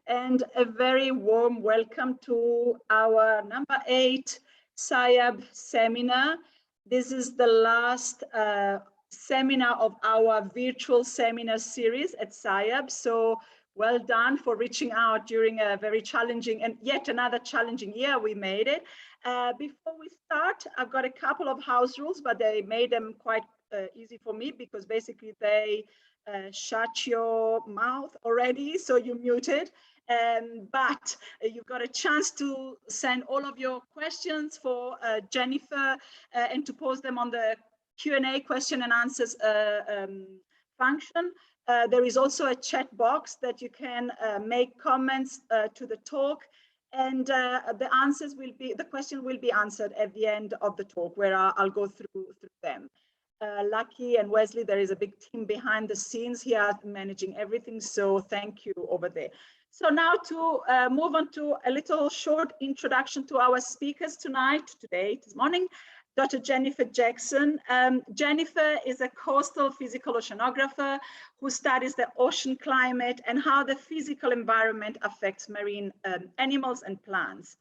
and a very warm welcome to our number 8 SAIAB seminar. This is the last seminar of our virtual seminar series at SAIAB. So well done for reaching out during a very challenging and yet another challenging year. We made it. Before we start, I've got a couple of house rules, but they made them quite easy for me because basically they shut your mouth already, so you're muted. But you've got a chance to send all of your questions for Jennifer and to post them on the Q&A question and answers function. There is also a chat box that you can make comments to the talk, and the question will be answered at the end of the talk, where I'll go through them. Lucky and Wesley, there is a big team behind the scenes here managing everything, so thank you over there. So now to move on to a little short introduction to our speakers this morning, Dr. Jennifer Jackson. Jennifer is a coastal physical oceanographer who studies the ocean climate and how the physical environment affects marine animals and plants.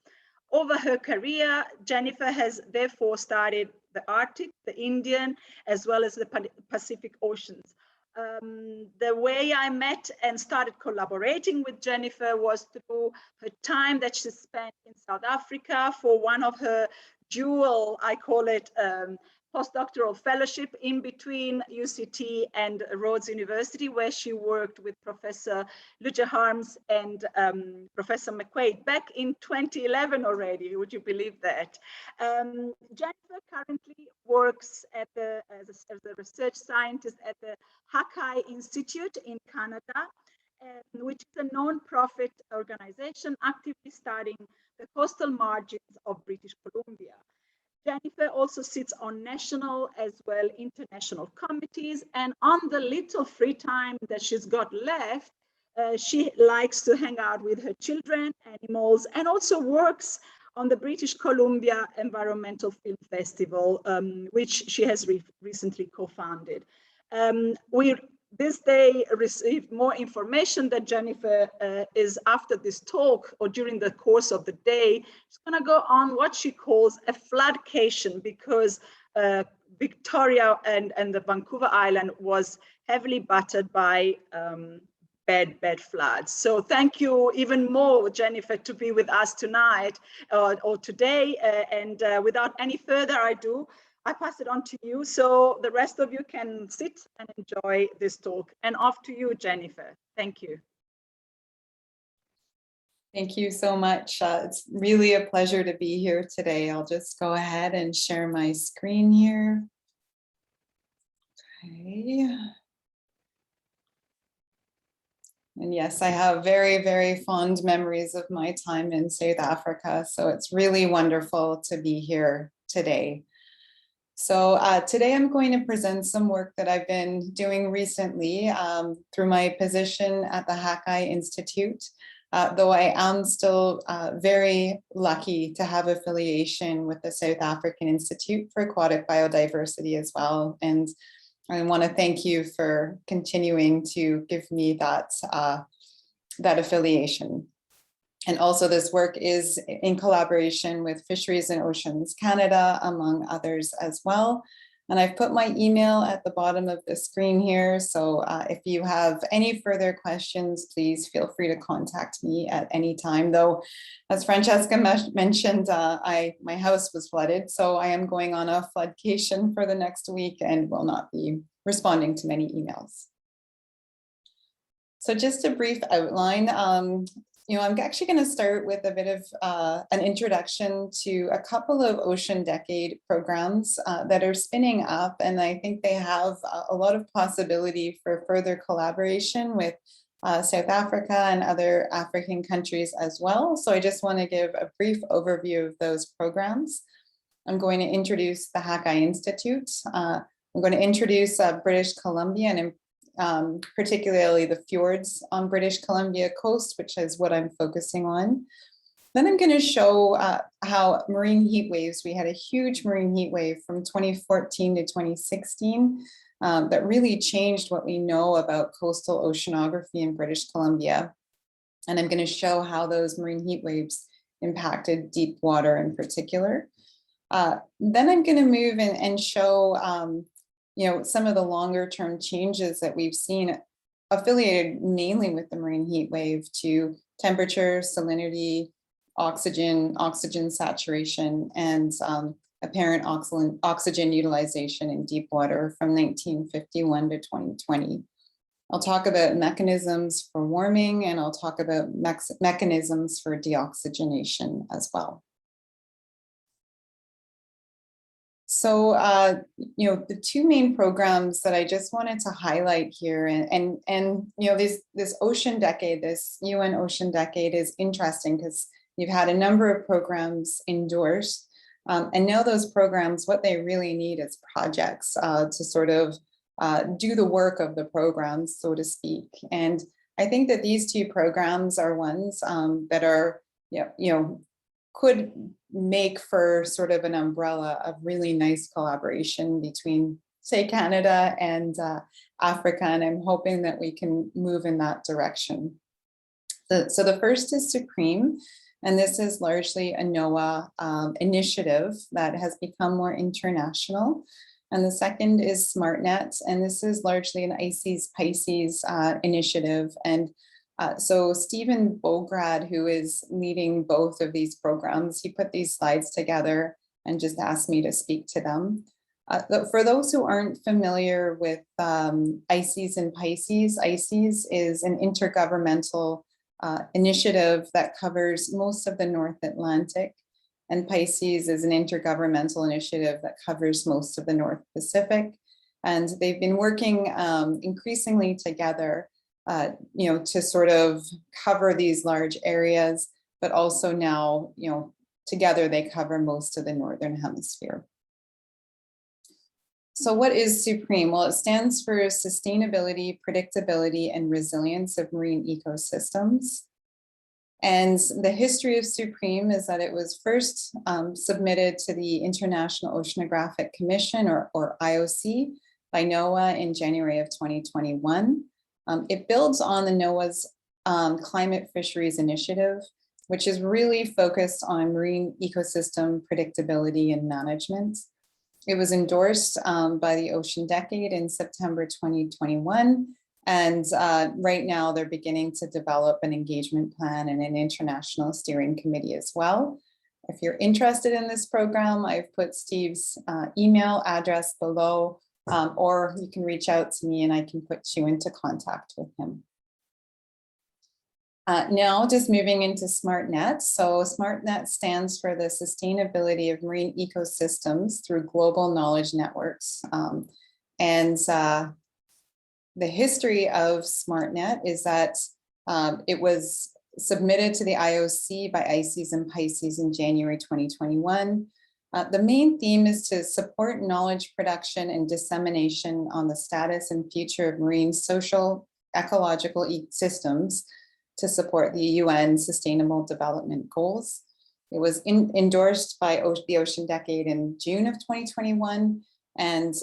Over her career, Jennifer has therefore studied the Arctic, the Indian, as well as the Pacific Oceans. The way I met and started collaborating with Jennifer was through her time that she spent in South Africa for one of her dual, I call it, postdoctoral fellowship in between UCT and Rhodes University, where she worked with Professor Luja Harms and Professor McQuaid back in 2011 already. Would you believe that? Jennifer currently works as a research scientist at the Hakai Institute in Canada, which is a non-profit organization actively studying the coastal margins of British Columbia. Jennifer also sits on national as well international committees, and on the little free time that she's got left, she likes to hang out with her children, animals, and also works on the British Columbia Environmental Film Festival, which she has recently co-founded. This day received more information that Jennifer is after this talk or during the course of the day, she's going to go on what she calls a floodcation, because Victoria and the Vancouver Island was heavily battered by bad floods. So thank you even more, Jennifer, to be with us tonight or today. And without any further ado, I pass it on to you so the rest of you can sit and enjoy this talk. And off to you, Jennifer. Thank you. Thank you so much. It's really a pleasure to be here today. I'll just go ahead and share my screen here. Okay. And yes, I have very, very fond memories of my time in South Africa. So it's really wonderful to be here today. So today I'm going to present some work that I've been doing recently through my position at the Hakai Institute, though I am still very lucky to have affiliation with the South African Institute for Aquatic Biodiversity as well. And I want to thank you for continuing to give me that affiliation. And also this work is in collaboration with Fisheries and Oceans Canada, among others as well. And I've put my email at the bottom of the screen here. So if you have any further questions, please feel free to contact me at any time. Though, as Francesca mentioned, my house was flooded. So I am going on a floodcation for the next week and will not be responding to many emails. So just a brief outline. I'm actually going to start with a bit of an introduction to a couple of Ocean Decade programs that are spinning up, and I think they have a lot of possibility for further collaboration with South Africa and other African countries as well. So I just want to give a brief overview of those programs. I'm going to introduce the Hakai Institute. I'm going to introduce British Columbia and particularly the fjords on British Columbia coast, which is what I'm focusing on. Then I'm going to show how marine heat waves, we had a huge marine heat wave from 2014 to 2016 that really changed what we know about coastal oceanography in British Columbia. And I'm going to show how those marine heat waves impacted deep water in particular. Then I'm going to move in and show some of the longer term changes that we've seen affiliated mainly with the marine heat wave to temperature, salinity, oxygen saturation, and apparent oxygen utilization in deep water from 1951 to 2020. I'll talk about mechanisms for warming, and I'll talk about mechanisms for deoxygenation as well. So, the two main programs that I just wanted to highlight here, and this ocean decade, this UN ocean decade is interesting because you've had a number of programs endorsed, and now those programs, what they really need is projects to sort of do the work of the programs, so to speak. And I think that these two programs are ones that are, could make for sort of an umbrella of really nice collaboration between, say, Canada and Africa, and I'm hoping that we can move in that direction. So the first is Supreme, and this is largely a NOAA initiative that has become more international. And the second is Smartnet, and this is largely an ICES-Pisces initiative. And so Stephen Bograd, who is leading both of these programs, he put these slides together and just asked me to speak to them. For those who aren't familiar with ICES and Pisces, ICES is an intergovernmental initiative that covers most of the North Atlantic, and Pisces is an intergovernmental initiative that covers most of the North Pacific. And they've been working increasingly together to sort of cover these large areas, but also now, together they cover most of the Northern Hemisphere. So what is Supreme? Well, it stands for Sustainability, Predictability, and Resilience of Marine Ecosystems. And the history of Supreme is that it was first submitted to the International Oceanographic Commission, or IOC, by NOAA in January of 2021. It builds on the NOAA's Climate Fisheries Initiative, which is really focused on marine ecosystem predictability and management. It was endorsed by the Ocean Decade in September 2021. And right now they're beginning to develop an engagement plan and an international steering committee as well. If you're interested in this program, I've put Steve's email address below, or you can reach out to me and I can put you into contact with him. Now just moving into Smartnet. So Smartnet stands for the Sustainability of Marine Ecosystems through Global Knowledge Networks. The history of Smartnet is that it was submitted to the IOC by ICES and Pisces in January 2021. The main theme is to support knowledge production and dissemination on the status and future of marine social ecological systems to support the UN Sustainable Development Goals. It was endorsed by the Ocean Decade in June of 2021, and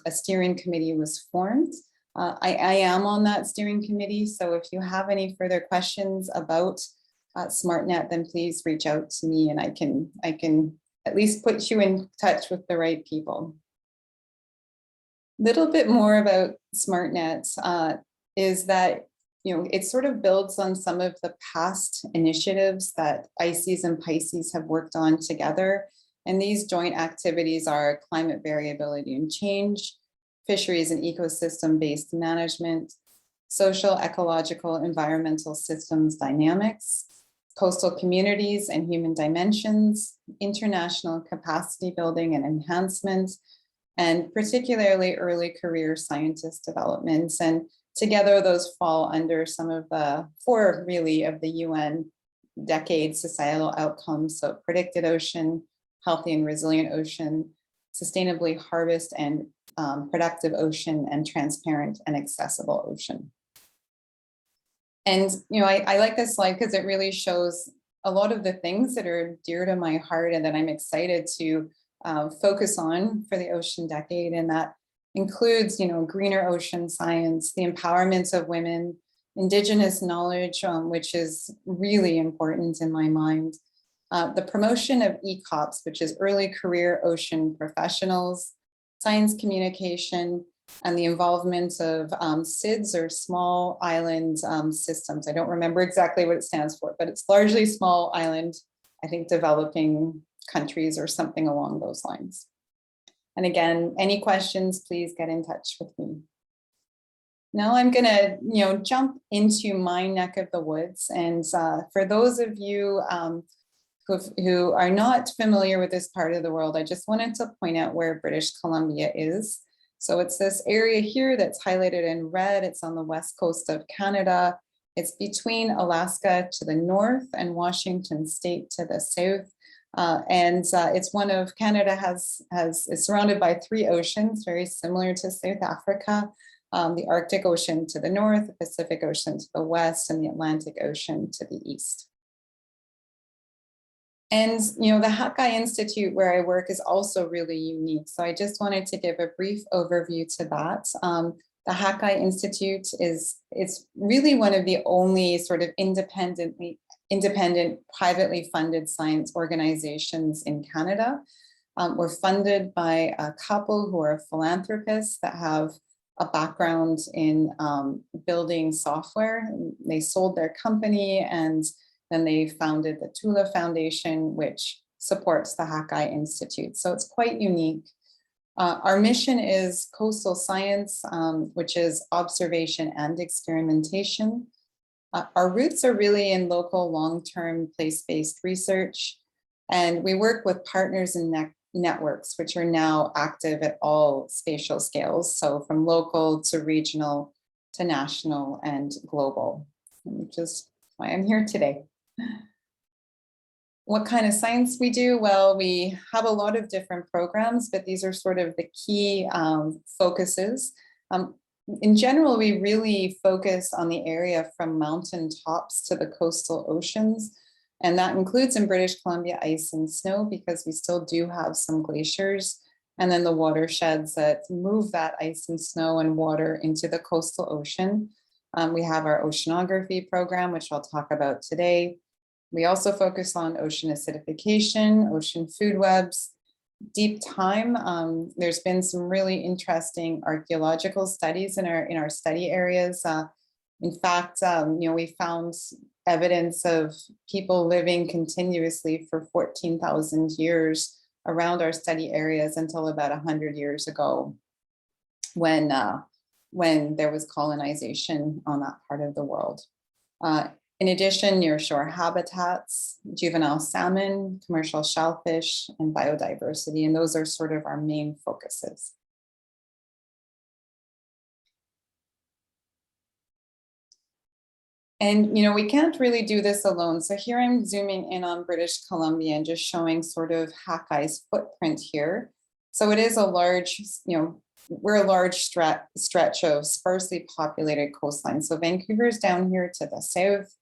a steering committee was formed. I am on that steering committee, so if you have any further questions about Smartnet, then please reach out to me and I can at least put you in touch with the right people. Little bit more about Smartnet is that it sort of builds on some of the past initiatives that ICES and Pisces have worked on together. And these joint activities are climate variability and change, fisheries and ecosystem-based management, social, ecological, environmental systems dynamics, coastal communities and human dimensions, international capacity building and enhancement, and particularly early career scientist developments. And together those fall under some of the four really of the UN decade societal outcomes. So predicted ocean, healthy and resilient ocean, sustainably harvest and productive ocean, and transparent and accessible ocean. And I like this slide because it really shows a lot of the things that are dear to my heart and that I'm excited to focus on for the Ocean Decade. And that includes, greener ocean science, the empowerment of women, indigenous knowledge, which is really important in my mind, the promotion of ECOPS, which is early career ocean professionals, science communication, and the involvement of SIDS, or small island systems. I don't remember exactly what it stands for, but it's largely small island, I think, developing countries or something along those lines. And again, any questions, please get in touch with me. Now I'm going to, jump into my neck of the woods. And for those of you who are not familiar with this part of the world, I just wanted to point out where British Columbia is. So it's this area here that's highlighted in red. It's on the west coast of Canada. It's between Alaska to the north and Washington State to the south. It's one of Canada is surrounded by 3 oceans, very similar to South Africa. The Arctic Ocean to the north, the Pacific Ocean to the west, and the Atlantic Ocean to the east. And, the Hakai Institute where I work is also really unique. So I just wanted to give a brief overview to that. The Hakai Institute it's really one of the only sort of independent, privately funded science organizations in Canada. We're funded by a couple who are philanthropists that have a background in building software. They sold their company and then they founded the Tula Foundation, which supports the Hakai Institute. So it's quite unique. Our mission is coastal science, which is observation and experimentation. Our roots are really in local long-term place-based research, and we work with partners and networks, which are now active at all spatial scales. So from local to regional to national and global, which is why I'm here today. What kind of science we do? Well, we have a lot of different programs, but these are sort of the key focuses. In general, we really focus on the area from mountain tops to the coastal oceans. And that includes in British Columbia ice and snow, because we still do have some glaciers. And then the watersheds that move that ice and snow and water into the coastal ocean. We have our Oceanography Program, which I'll talk about today. We also focus on ocean acidification, ocean food webs, deep time. There's been some really interesting archaeological studies in our study areas. In fact, we found evidence of people living continuously for 14,000 years around our study areas until about 100 years ago, when there was colonization on that part of the world. In addition, nearshore habitats, juvenile salmon, commercial shellfish, and biodiversity, and those are sort of our main focuses. And, we can't really do this alone. So here I'm zooming in on British Columbia and just showing sort of Hakai's footprint here. So it is a large, we're a large stretch of sparsely populated coastline. So Vancouver's down here to the south.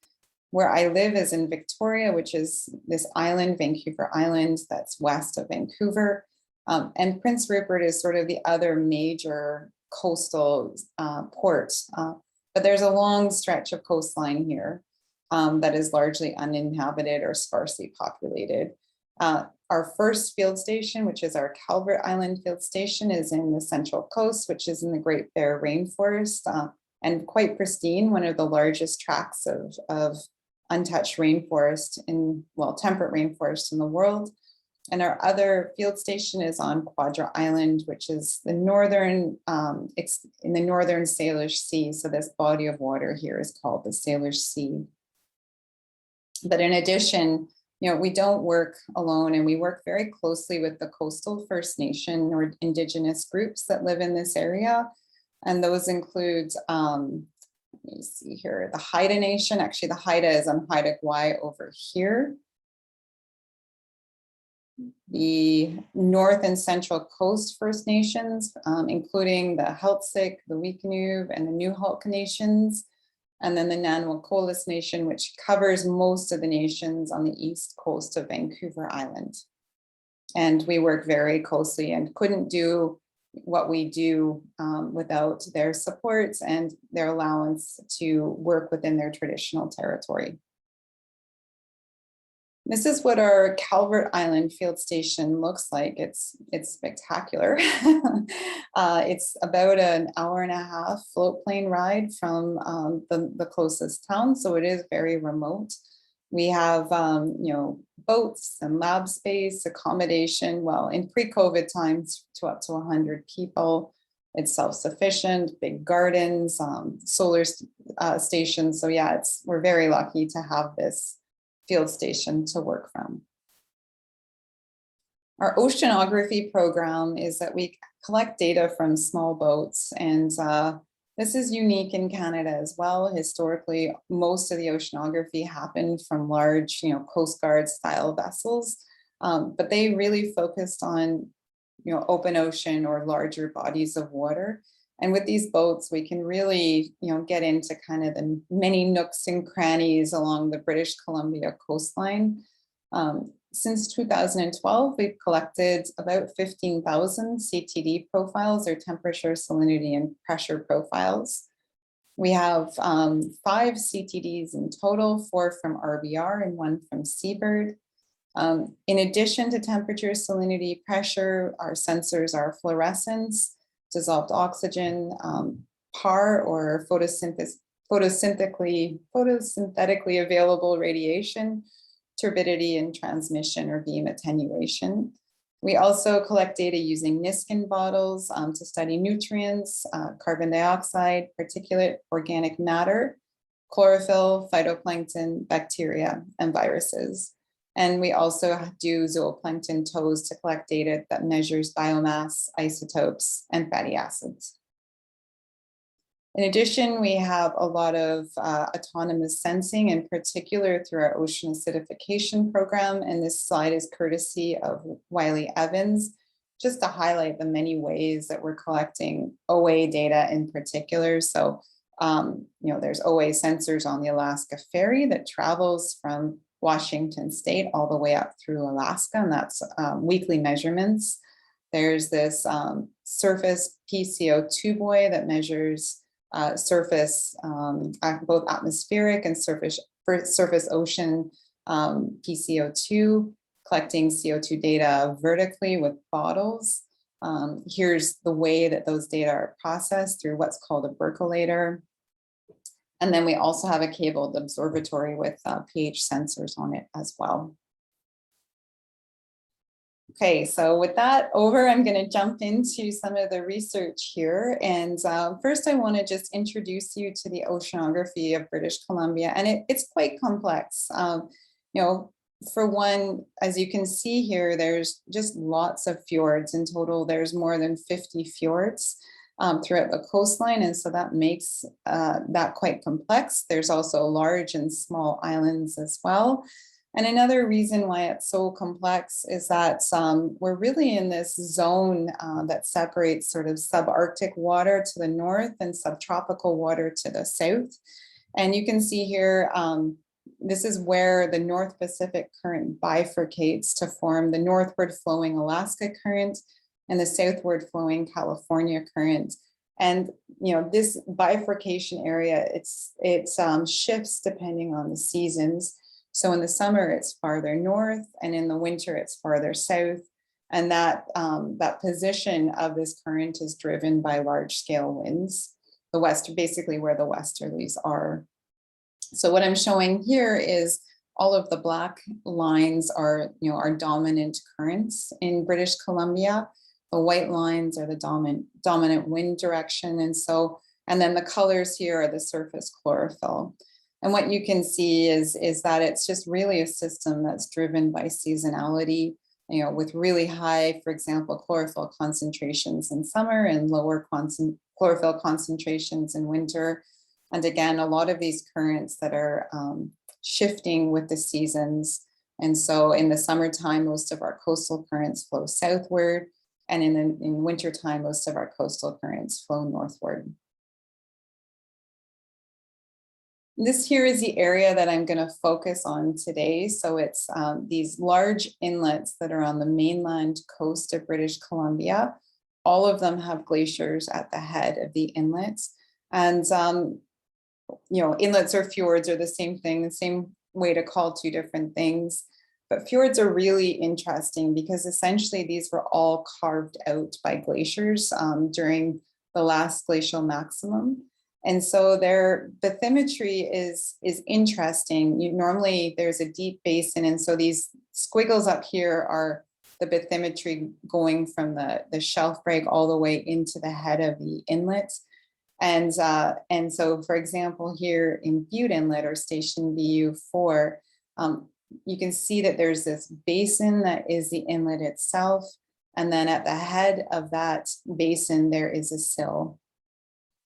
Where I live is in Victoria, which is this island, Vancouver Island, that's west of Vancouver. And Prince Rupert is sort of the other major coastal port. But there's a long stretch of coastline here that is largely uninhabited or sparsely populated. Our first field station, which is our Calvert Island field station, is in the Central Coast, which is in the Great Bear Rainforest, and quite pristine, one of the largest tracts of untouched rainforest temperate rainforest in the world. And our other field station is on Quadra Island, which is the in the northern Salish Sea. So this body of water here is called the Salish Sea. But in addition, we don't work alone, and we work very closely with the coastal First Nation or Indigenous groups that live in this area. And those include, let me see here, the Haida Nation. Actually, the Haida is on Haida Gwaii over here. The North and Central Coast First Nations, including the Heiltsuk, the Wikinuve, and the Nuxalk Nations. And then the Nanawakolis Nation, which covers most of the nations on the east coast of Vancouver Island. And we work very closely and couldn't do what we do without their support and their allowance to work within their traditional territory. This is what our Calvert Island field station looks like. It's spectacular. It's about an 1.5-hour float plane ride from the closest town, so it is very remote. We have boats and lab space, accommodation. Well, in pre-COVID times, to up to 100 people. It's self-sufficient, big gardens, solar stations. So yeah, we're very lucky to have this field station to work from. Our oceanography program is that we collect data from small boats, and this is unique in Canada as well. Historically, most of the oceanography happened from large, Coast Guard style vessels, but they really focused on, open ocean or larger bodies of water. And with these boats, we can really, get into kind of the many nooks and crannies along the British Columbia coastline. Since 2012, we've collected about 15,000 CTD profiles, or temperature, salinity, and pressure profiles. We have 5 CTDs in total, 4 from RBR and 1 from Seabird. In addition to temperature, salinity, pressure, our sensors are fluorescence, dissolved oxygen, PAR, or photosynthetically available radiation, turbidity and transmission, or beam attenuation. We also collect data using Niskin bottles to study nutrients, carbon dioxide, particulate organic matter, chlorophyll, phytoplankton, bacteria, and viruses. And we also do zooplankton tows to collect data that measures biomass, isotopes, and fatty acids. In addition, we have a lot of autonomous sensing, in particular through our ocean acidification program. And this slide is courtesy of Wiley Evans, just to highlight the many ways that we're collecting OA data in particular. So, there's OA sensors on the Alaska Ferry that travels from Washington State all the way up through Alaska, and that's weekly measurements. There's this surface PCO2 buoy that measures surface, both atmospheric and surface ocean PCO2, collecting CO2 data vertically with bottles. Here's the way that those data are processed through what's called a percolator. And then we also have a cabled observatory with pH sensors on it as well. Okay, so with that over, I'm going to jump into some of the research here. And first, I want to just introduce you to the oceanography of British Columbia. And it's quite complex. For one, as you can see here, there's just lots of fjords. In total, there's more than 50 fjords throughout the coastline. And so that makes that quite complex. There's also large and small islands as well. And another reason why it's so complex is that we're really in this zone that separates sort of subarctic water to the north and subtropical water to the south. And you can see here, this is where the North Pacific Current bifurcates to form the northward flowing Alaska Current and the southward flowing California Current. And this bifurcation area, it shifts depending on the seasons. So in the summer, it's farther north, and in the winter, it's farther south. And that position of this current is driven by large scale winds, basically where the westerlies are. So what I'm showing here is all of the black lines are, our dominant currents in British Columbia. The white lines are the dominant wind direction. And then the colors here are the surface chlorophyll. And what you can see is that it's just really a system that's driven by seasonality, with really high, for example, chlorophyll concentrations in summer and lower chlorophyll concentrations in winter. And again, a lot of these currents that are shifting with the seasons. And so in the summertime, most of our coastal currents flow southward. And in wintertime, most of our coastal currents flow northward. This here is the area that I'm going to focus on today. So it's these large inlets that are on the mainland coast of British Columbia. all of them have glaciers at the head of the inlets. And, you know, inlets or fjords are the same thing, the same way to call two different things. But fjords are really interesting because essentially these were all carved out by glaciers during the last glacial maximum. And so their bathymetry is interesting. Normally there's a deep basin, and so these squiggles up here are the bathymetry going from the shelf break all the way into the head of the inlet. And so, for example, here in Butte Inlet or Station BU4, you can see that there's this basin that is the inlet itself. And then at the head of that basin, there is a sill.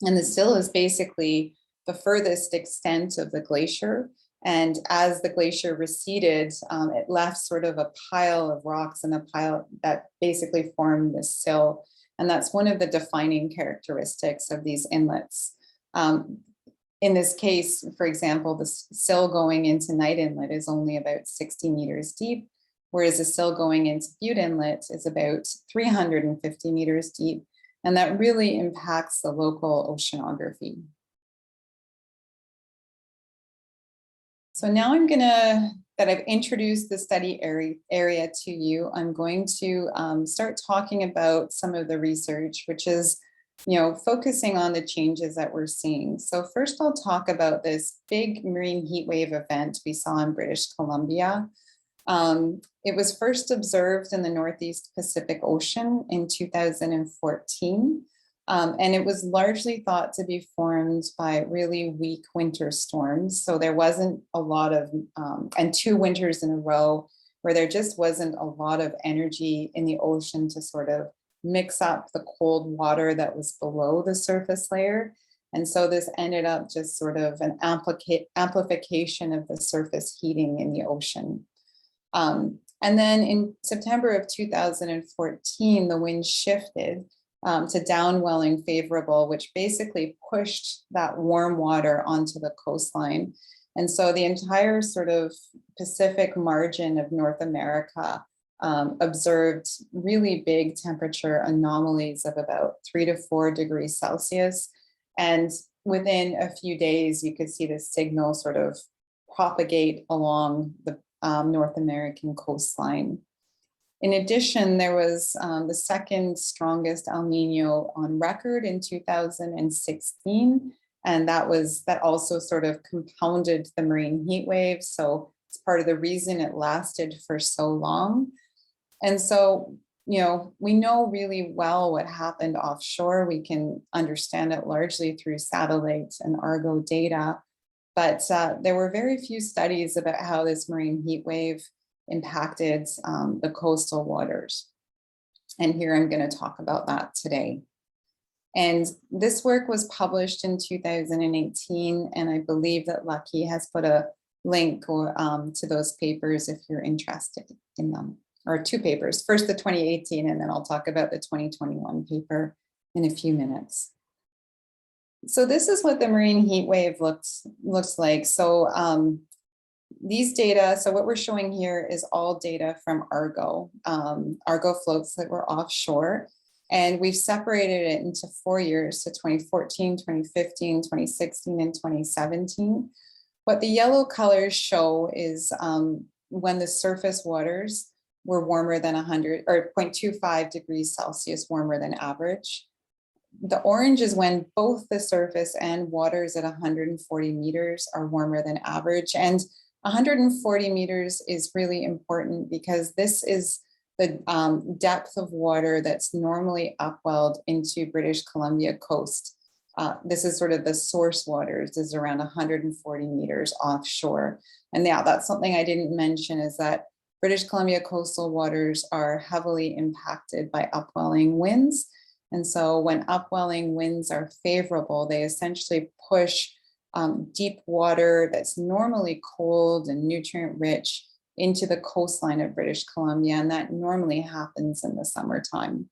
And the sill is basically the furthest extent of the glacier. And as the glacier receded, it left sort of a pile of rocks and a pile that basically formed the sill. And that's one of the defining characteristics of these inlets. In this case, for example, the sill going into Night Inlet is only about 60 meters deep, whereas the sill going into Butte Inlet is about 350 meters deep. And that really impacts the local oceanography. So now that I've introduced the study area to you, I'm going to start talking about some of the research, which is, you know, focusing on the changes that we're seeing. So first I'll talk about this big marine heat wave event we saw in British Columbia. It was first observed in the Northeast Pacific Ocean in 2014. And it was largely thought to be formed by really weak winter storms. So there wasn't a lot of, and 2 winters in a row where there just wasn't a lot of energy in the ocean to sort of mix up the cold water that was below the surface layer. And so this ended up just sort of an amplification of the surface heating in the ocean. And then in September of 2014, the wind shifted to downwelling favorable, which basically pushed that warm water onto the coastline. And so the entire sort of Pacific margin of North America observed really big temperature anomalies of about 3 to 4 degrees Celsius. And within a few days, you could see the signal sort of propagate along the North American coastline. In addition, there was the second strongest El Nino on record in 2016. And that also sort of compounded the marine heat wave. So it's part of the reason it lasted for so long. And so, you know, we know really well what happened offshore. We can understand it largely through satellites and Argo data. But there were very few studies about how this marine heat wave impacted the coastal waters. And here I'm going to talk about that today. And this work was published in 2018, and I believe that Lucky has put a link to those papers if you're interested in them, or 2 papers. First the 2018, and then I'll talk about the 2021 paper in a few minutes. So this is what the marine heat wave looks like. So these data, so what we're showing here is all data from Argo, Argo floats that were offshore. And we've separated it into 4 years, so 2014, 2015, 2016, and 2017. What the yellow colors show is when the surface waters were warmer than 100 or 0.25 degrees Celsius warmer than average. The orange is when both the surface and waters at 140 meters are warmer than average. And 140 meters is really important because this is the depth of water that's normally upwelled into British Columbia coast. This is sort of the source waters. This is around 140 meters offshore. And yeah, that's something I didn't mention, is that British Columbia coastal waters are heavily impacted by upwelling winds. And so when upwelling winds are favorable, they essentially push deep water that's normally cold and nutrient rich into the coastline of British Columbia, and that normally happens in the summertime.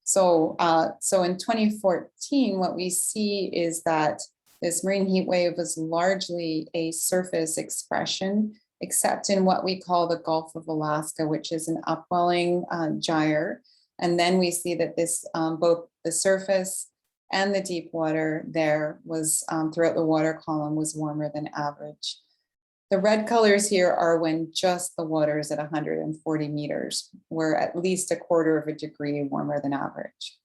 So, in 2014, what we see is that this marine heat wave was largely a surface expression, except in what we call the Gulf of Alaska, which is an upwelling gyre. And then we see that this, both the surface and the deep water there was, throughout the water column, was warmer than average. The red colors here are when just the water is at 140 meters. We're at least a quarter of a degree warmer than average.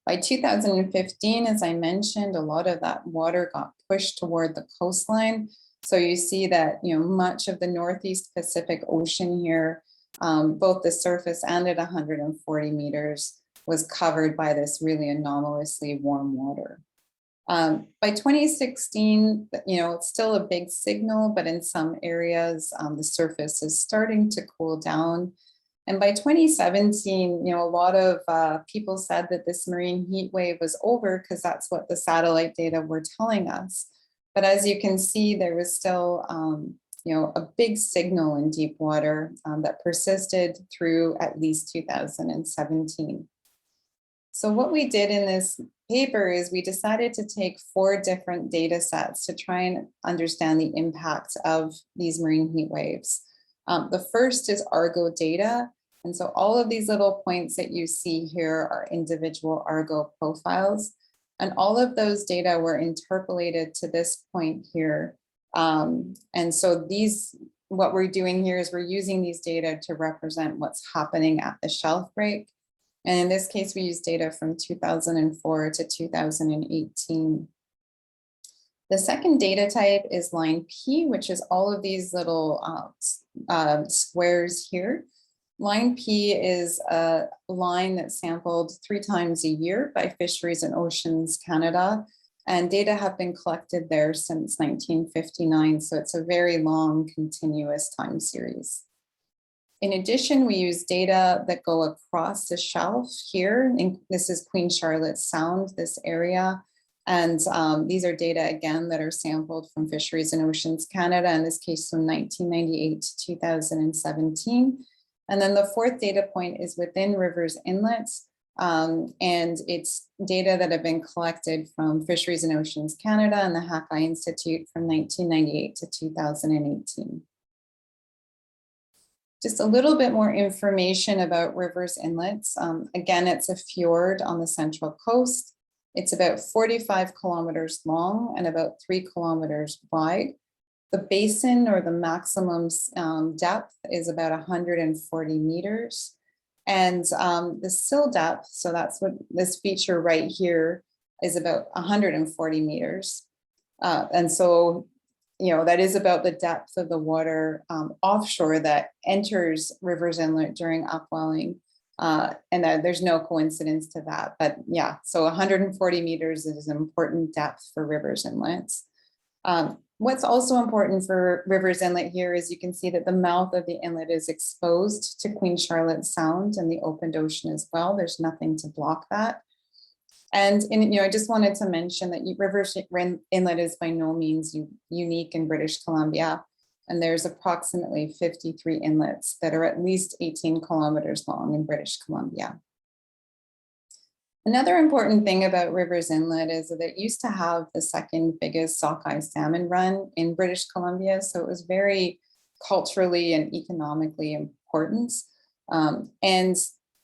By 2015, as I mentioned, a lot of that water got pushed toward the coastline. So you see that, much of the Northeast Pacific Ocean here, both the surface and at 140 meters, was covered by this really anomalously warm water. By 2016, it's still a big signal, but in some areas, the surface is starting to cool down. And by 2017, a lot of people said that this marine heat wave was over because that's what the satellite data were telling us. But as you can see, there was still, a big signal in deep water that persisted through at least 2017. So what we did in this paper is we decided to take 4 different data sets to try and understand the impact of these marine heat waves. The first is Argo Data. And so all of these little points that you see here are individual Argo profiles. And all of those data were interpolated to this point here. And so what we're doing here is we're using these data to represent what's happening at the shelf break. And in this case, we use data from 2004 to 2018. The second data type is line P, which is all of these little squares here. Line P is a line that's sampled 3 times a year by Fisheries and Oceans Canada, and data have been collected there since 1959, so it's a very long continuous time series. In addition, we use data that go across the shelf here. This is Queen Charlotte Sound, this area. And these are data, again, that are sampled from Fisheries and Oceans Canada, in this case from 1998 to 2017. And then the 4th data point is within rivers inlets. And it's data that have been collected from Fisheries and Oceans Canada and the Hakai Institute from 1998 to 2018. Just a little bit more information about rivers inlets. Again, it's a fjord on the central coast. It's about 45 kilometers long and about 3 kilometers wide. The basin, or the maximum depth, is about 140 meters. And the sill depth, so that's what this feature right here is, about 140 meters. And so that is about the depth of the water offshore that enters rivers inlet during upwelling. And there's no coincidence to that, but yeah, so 140 meters is an important depth for rivers inlets. What's also important for rivers inlet here is you can see that the mouth of the inlet is exposed to Queen Charlotte Sound and the opened ocean as well. There's nothing to block that. And I just wanted to mention that rivers inlet is by no means unique in British Columbia. And there's approximately 53 inlets that are at least 18 kilometers long in British Columbia. Another important thing about Rivers Inlet is that it used to have the 2nd biggest sockeye salmon run in British Columbia. So it was very culturally and economically important. And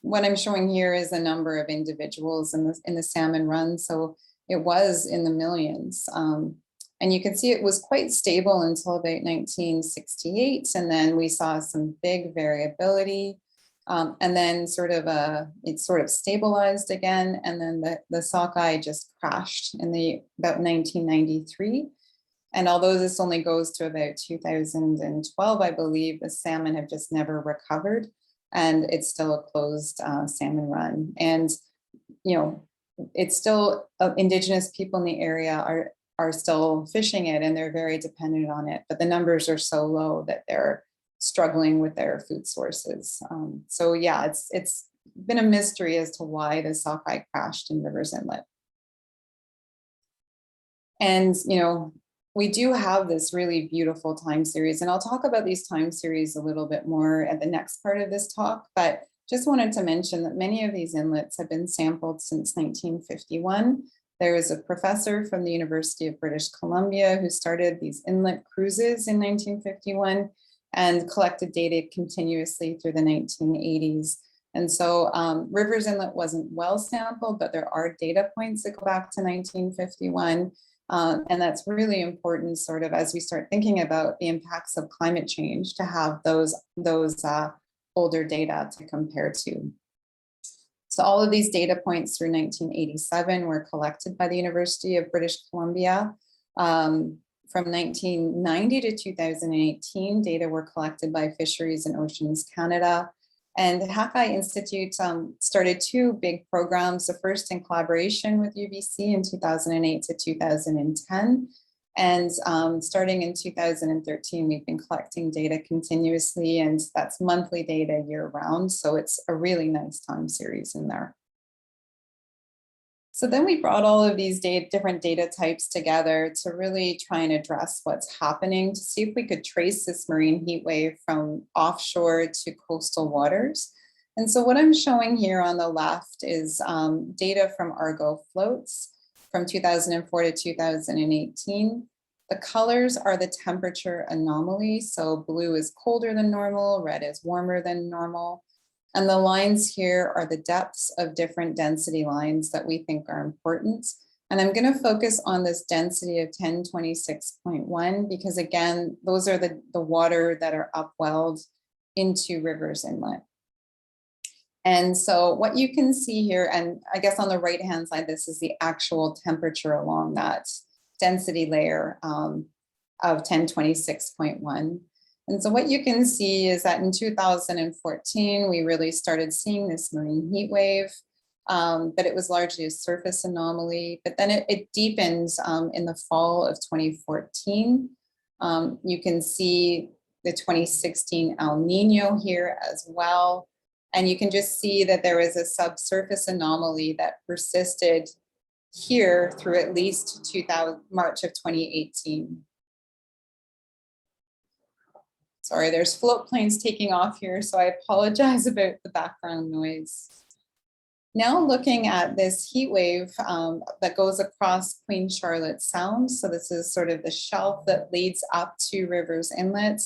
what I'm showing here is a number of individuals in the salmon run. So it was in the millions. And you can see it was quite stable until about 1968. And then we saw some big variability. And then it sort of stabilized again. And then the sockeye just crashed in about 1993. And although this only goes to about 2012, I believe, the salmon have just never recovered. And it's still a closed salmon run. And, it's still Indigenous people in the area are still fishing it, and they're very dependent on it. But the numbers are so low that they're struggling with their food sources. So yeah, it's been a mystery as to why the sockeye crashed in Rivers Inlet. And, we do have this really beautiful time series, and I'll talk about these time series a little bit more at the next part of this talk, but just wanted to mention that many of these inlets have been sampled since 1951. There is a professor from the University of British Columbia who started these inlet cruises in 1951 and collected data continuously through the 1980s. And so Rivers Inlet wasn't well sampled, but there are data points that go back to 1951. And that's really important sort of as we start thinking about the impacts of climate change to have those older data to compare to. So all of these data points through 1987 were collected by the University of British Columbia. From 1990 to 2018, data were collected by Fisheries and Oceans Canada. And the Hakai Institute started two big programs, the first in collaboration with UBC in 2008 to 2010. And starting in 2013, we've been collecting data continuously, and that's monthly data year round. So it's a really nice time series in there. So then we brought all of these different data types together to really try and address what's happening, to see if we could trace this marine heat wave from offshore to coastal waters. And so what I'm showing here on the left is data from Argo floats from 2004 to 2018. The colors are the temperature anomaly. So blue is colder than normal, red is warmer than normal. And the lines here are the depths of different density lines that we think are important. And I'm going to focus on this density of 1026.1 because again, those are the water that are upwelled into Rivers Inlet. And so what you can see here, and I guess on the right-hand side, this is the actual temperature along that density layer of 1026.1. And so what you can see is that in 2014, we really started seeing this marine heat wave, but it was largely a surface anomaly. But then it deepened in the fall of 2014. You can see the 2016 El Nino here as well. And you can just see that there is a subsurface anomaly that persisted here through at least March of 2018. Sorry, there's float planes taking off here, so I apologize about the background noise. Now looking at this heat wave that goes across Queen Charlotte Sound. So this is sort of the shelf that leads up to Rivers Inlet.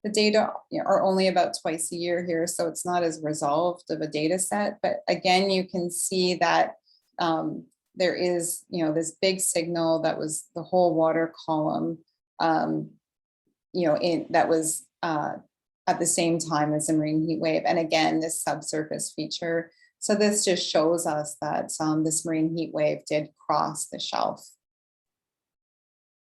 The data are only about twice a year here, so it's not as resolved of a data set. But again, you can see that there is, this big signal that was the whole water column, that was at the same time as the marine heat wave. And again, this subsurface feature. So this just shows us that this marine heat wave did cross the shelf.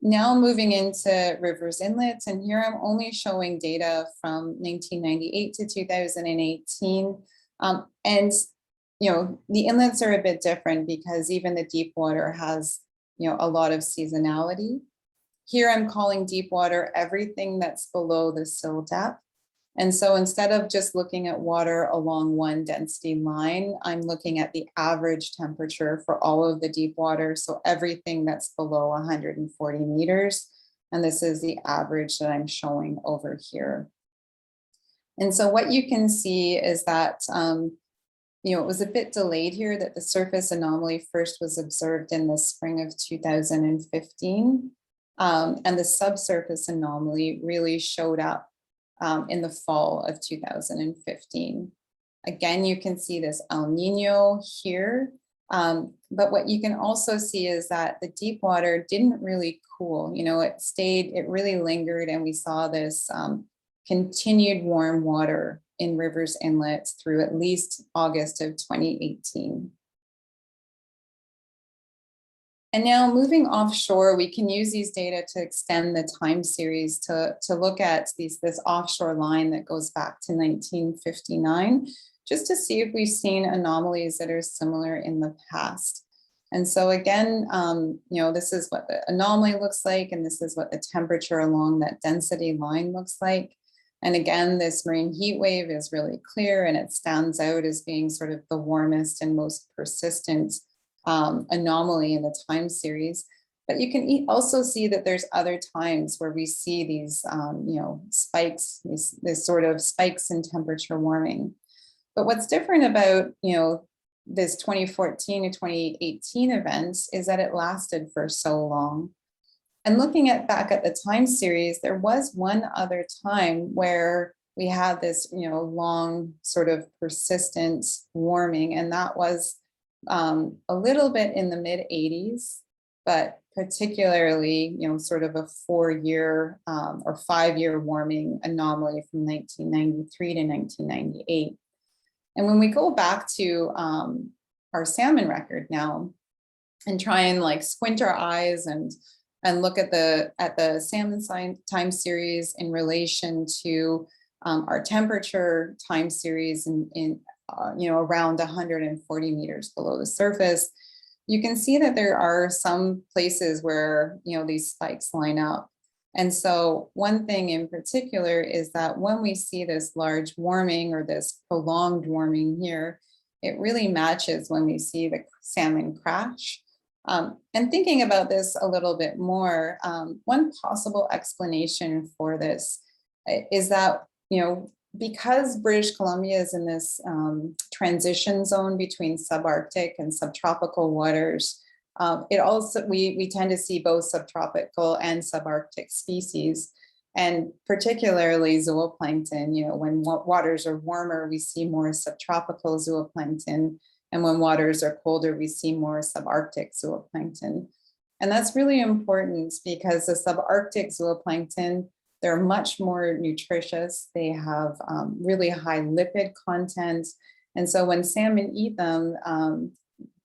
Now moving into Rivers Inlet, and here I'm only showing data from 1998 to 2018. And the inlets are a bit different because even the deep water has a lot of seasonality. Here I'm calling deep water everything that's below the sill depth. And so instead of just looking at water along one density line, I'm looking at the average temperature for all of the deep water. So everything that's below 140 meters. And this is the average that I'm showing over here. And so what you can see is that, it was a bit delayed here, that the surface anomaly first was observed in the spring of 2015. And the subsurface anomaly really showed up in the fall of 2015. Again, you can see this El Nino here, but what you can also see is that the deep water didn't really cool. It really lingered, and we saw this continued warm water in Rivers Inlet through at least August of 2018. And now moving offshore, we can use these data to extend the time series to look at this offshore line that goes back to 1959, just to see if we've seen anomalies that are similar in the past. And so again, this is what the anomaly looks like, and this is what the temperature along that density line looks like. And again, this marine heat wave is really clear, and it stands out as being sort of the warmest and most persistent anomaly in the time series. But you can also see that there's other times where we see these, spikes, this sort of spikes in temperature warming. But what's different about, this 2014 to 2018 events is that it lasted for so long. And looking back at the time series, there was one other time where we had this, long sort of persistent warming, and that was a little bit in the mid 80s, but particularly, sort of a 4-year or 5-year warming anomaly from 1993 to 1998. And when we go back to our salmon record now and try and like squint our eyes and look at the salmon time series in relation to our temperature time series in around 140 meters below the surface, you can see that there are some places where these spikes line up. And so one thing in particular is that when we see this large warming or this prolonged warming here, it really matches when we see the salmon crash. And thinking about this a little bit more, one possible explanation for this is that, because British Columbia is in this transition zone between subarctic and subtropical waters, it also, we tend to see both subtropical and subarctic species, and particularly zooplankton. When waters are warmer, we see more subtropical zooplankton, and when waters are colder, we see more subarctic zooplankton. And that's really important because the subarctic zooplankton, they're much more nutritious. They have really high lipid content. And so when salmon eat them,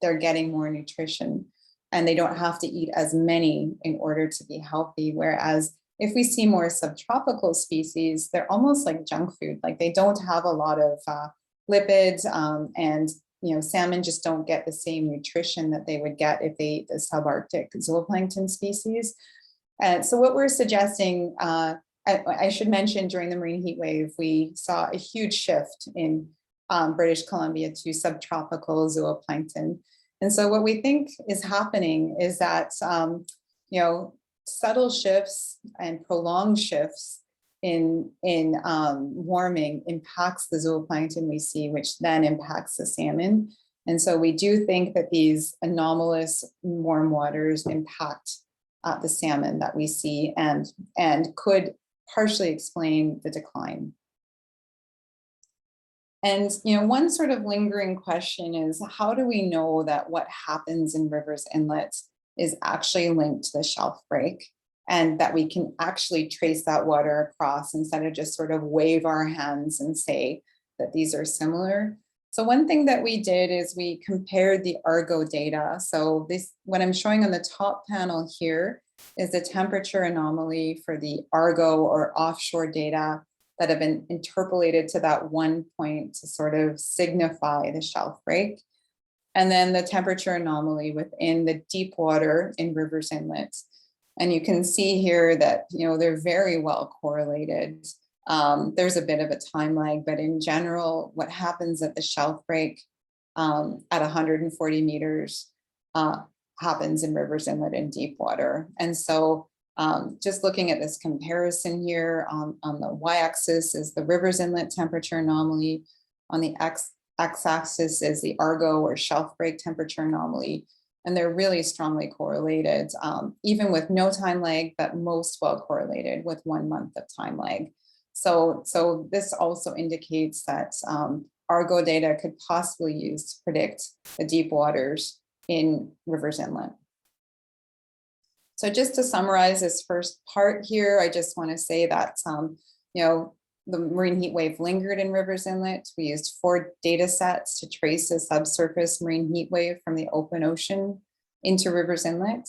they're getting more nutrition, and they don't have to eat as many in order to be healthy. Whereas if we see more subtropical species, they're almost like junk food. Like they don't have a lot of lipids, and salmon just don't get the same nutrition that they would get if they ate the subarctic zooplankton species. And so what we're suggesting, I should mention, during the marine heat wave, we saw a huge shift in British Columbia to subtropical zooplankton. And so what we think is happening is that, subtle shifts and prolonged shifts in warming impacts the zooplankton we see, which then impacts the salmon. And so we do think that these anomalous warm waters impact the salmon that we see, and could partially explain the decline. And one sort of lingering question is, how do we know that what happens in rivers inlets is actually linked to the shelf break, and that we can actually trace that water across instead of just sort of wave our hands and say that these are similar? So one thing that we did is we compared the Argo data. So this, what I'm showing on the top panel here, is the temperature anomaly for the Argo or offshore data that have been interpolated to that one point to sort of signify the shelf break. And then the temperature anomaly within the deep water in rivers inlets. And you can see here that, they're very well correlated. There's a bit of a time lag, but in general, what happens at the shelf break at 140 meters happens in rivers inlet and deep water. And so just looking at this comparison here, on the y-axis is the rivers inlet temperature anomaly. On the x-axis is the Argo or shelf break temperature anomaly. And they're really strongly correlated, even with no time lag, but most well correlated with 1 month of time lag. So this also indicates that Argo data could possibly use to predict the deep waters in rivers inlet. So just to summarize this first part here, I just want to say that the marine heat wave lingered in rivers inlet. We used 4 data sets to trace the subsurface marine heat wave from the open ocean into rivers inlet.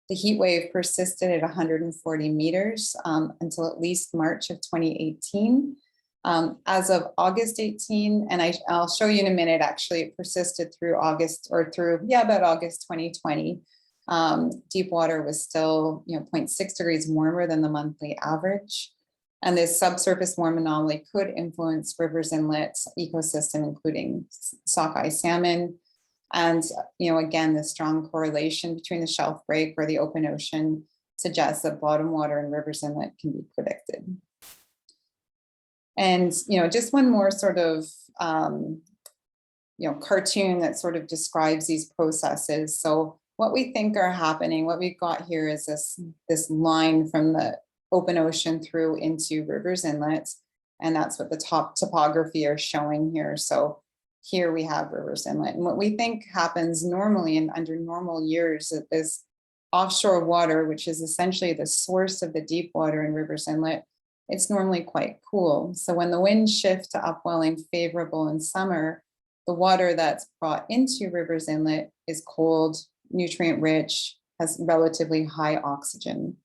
The heat wave persisted at 140 meters until at least March of 2018. As of August 18, and I'll show you in a minute, actually, it persisted through August, or through, about August 2020. Deep water was still 0.6 degrees warmer than the monthly average. And this subsurface warm anomaly could influence rivers inlet ecosystem, including sockeye salmon. And again, the strong correlation between the shelf break or the open ocean suggests that bottom water in rivers inlet can be predicted. And just one more sort of cartoon that sort of describes these processes. So what we think are happening, what we've got here is this line from the open ocean through into rivers inlets. And that's what the top topography are showing here. So here we have Rivers Inlet. And what we think happens normally and under normal years is offshore water, which is essentially the source of the deep water in Rivers Inlet, it's normally quite cool. So when the winds shift to upwelling favorable in summer, the water that's brought into Rivers Inlet is cold, nutrient rich, has relatively high oxygen.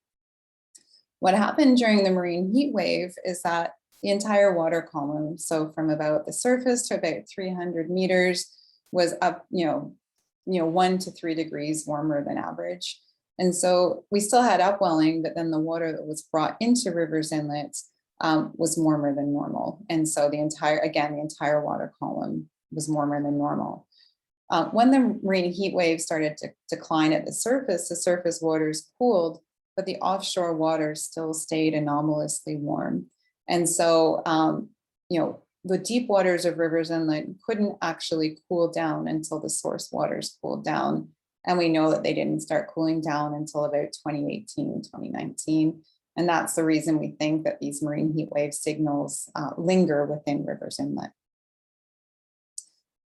What happened during the marine heat wave is that the entire water column, so from about the surface to about 300 meters, was up, 1 to 3 degrees warmer than average. And so we still had upwelling, but then the water that was brought into Rivers Inlet was warmer than normal. And so the entire water column was warmer than normal. When the marine heat wave started to decline at the surface waters cooled, but the offshore water still stayed anomalously warm. And so, the deep waters of Rivers Inlet couldn't actually cool down until the source waters cooled down. And we know that they didn't start cooling down until about 2018, 2019. And that's the reason we think that these marine heat wave signals linger within Rivers Inlet.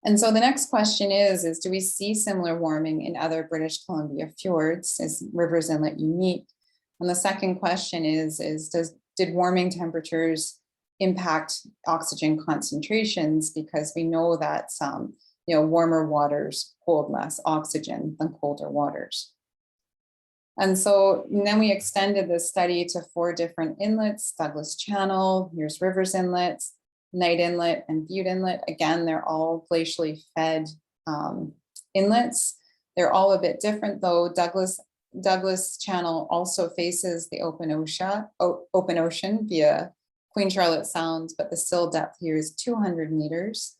And so the next question is do we see similar warming in other British Columbia fjords? Is Rivers Inlet unique? And the second question is did warming temperatures impact oxygen concentrations? Because we know that warmer waters hold less oxygen than colder waters. And so then we extended this study to 4 different inlets: Douglas Channel, here's Rivers Inlet, Night Inlet, and Butte Inlet. Again, they're all glacially fed inlets. They're all a bit different though. Douglas Channel also faces the open ocean via Queen Charlotte Sound, but the sill depth here is 200 meters.